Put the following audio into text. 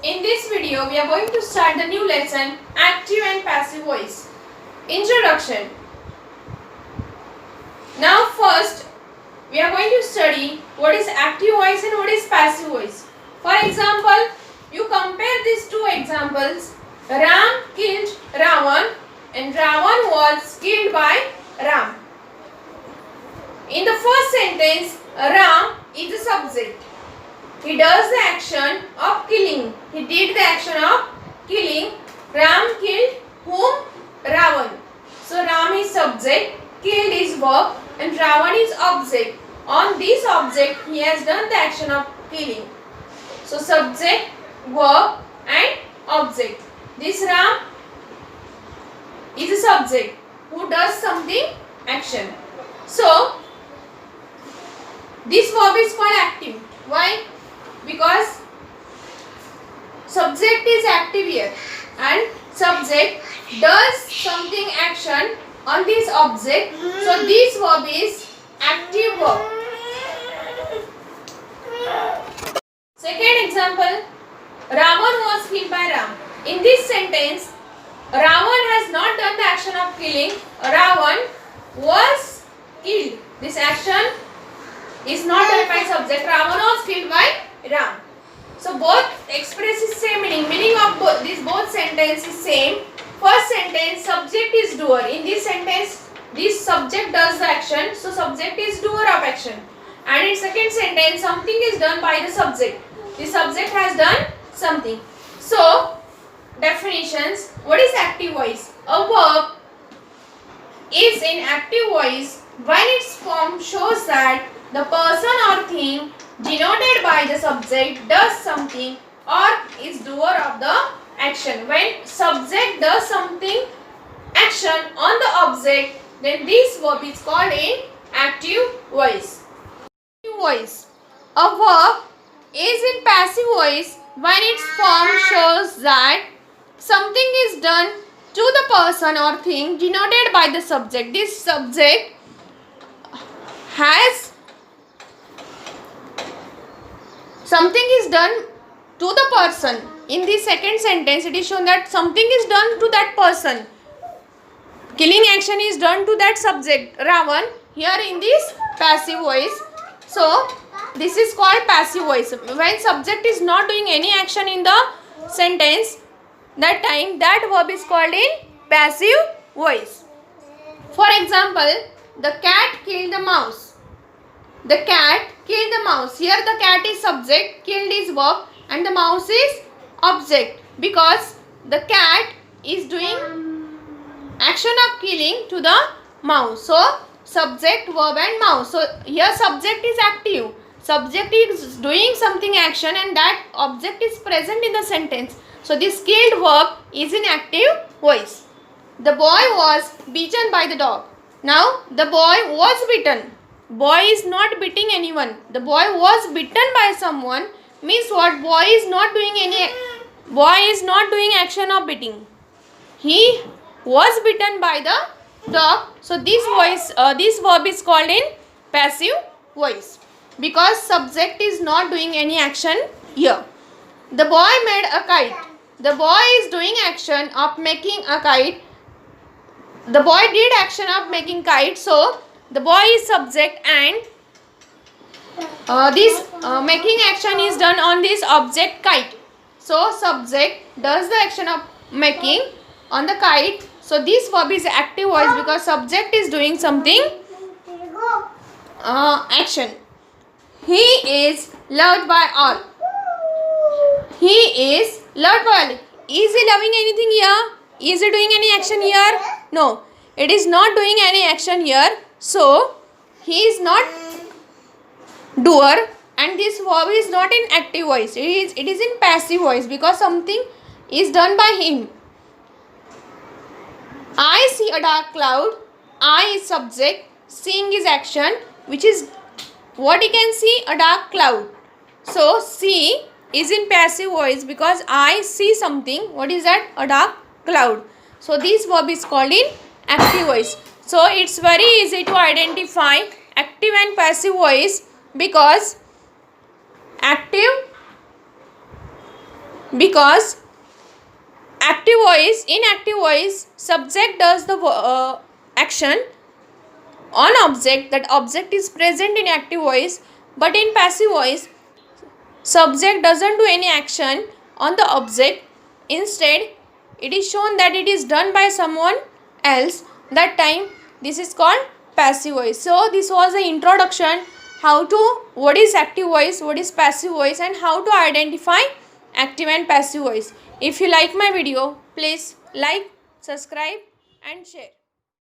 In this video, we are going to start the new lesson, active and passive voice. Introduction. Now first, we are going to study what is active voice and what is passive voice. For example, you compare these two examples. Ram killed Ravan and Ravan was killed by Ram. In the first sentence, Ram is the subject. He does the action of killing. He did the action of killing. Ram killed whom? Ravan. So Ram is subject, killed is verb, and Ravan is object. On this object, he has done the action of killing. So subject, verb, and object. This Ram is a subject who does something, action. So this verb is called active. Why? Because subject is active here and subject does something action on this object. So this verb is active verb. Second example, Ravan was killed by Ram. In this sentence, Ravan has not done the action of killing. Ravan was killed. This action is not done by subject. Ravan was killed by Ram. So both expresses same meaning. Meaning of both sentence is same. First sentence, subject is doer. In this sentence, this subject does the action. So subject is doer of action. And in second sentence, something is done by the subject. The subject has done something. So definitions. What is active voice? A verb is in active voice when its form shows that the person or thing denoted by the subject does something or is doer of the action. When subject does something, action on the object, then this verb is called in active voice. Passive voice. A verb is in passive voice when its form shows that something is done to the person or thing denoted by the subject. This subject has something is done to the person. In the second sentence, it is shown that something is done to that person. Killing action is done to that subject, Ravan. Here in this passive voice. So, this is called passive voice. When subject is not doing any action in the sentence, that time that verb is called in passive voice. For example, the cat killed the mouse. The cat killed the mouse. Here the cat is subject, killed is verb, and the mouse is object, because the cat is doing action of killing to the mouse. So subject, verb, and mouse. So here subject is active. Subject is doing something action and that object is present in the sentence. So this killed verb is in active voice. The boy was beaten by the dog. Now the boy was bitten. Boy is not beating anyone. The boy was bitten by someone means what? Boy is not doing action of beating. He was bitten by the dog. So this verb is called in passive voice because subject is not doing any action here. The boy made a kite. The boy is doing action of making a kite. The boy did action of making kite. So the boy is subject and this making action is done on this object kite. So subject does the action of making on the kite. So this verb is active voice because subject is doing something action. He is loved by all. He is loved by all. Is he loving anything here? Is he doing any action here? No. It is not doing any action here. So he is not doer and this verb is not in active voice. It is in passive voice because something is done by him. I see a dark cloud. I is subject. Seeing is action, which is what you can see, a dark cloud. So see is in passive voice because I see something. What is that? A dark cloud. So this verb is called in active voice. So it's very easy to identify active and passive voice because active because active voice, in active voice, subject does the action on object, that object is present in active voice, but in passive voice subject doesn't do any action on the object. Instead it is shown that it is done by someone else. That time this is called passive voice. So this was the introduction, how to, what is active voice, what is passive voice, and how to identify active and passive voice. If you like my video, please like, subscribe and share.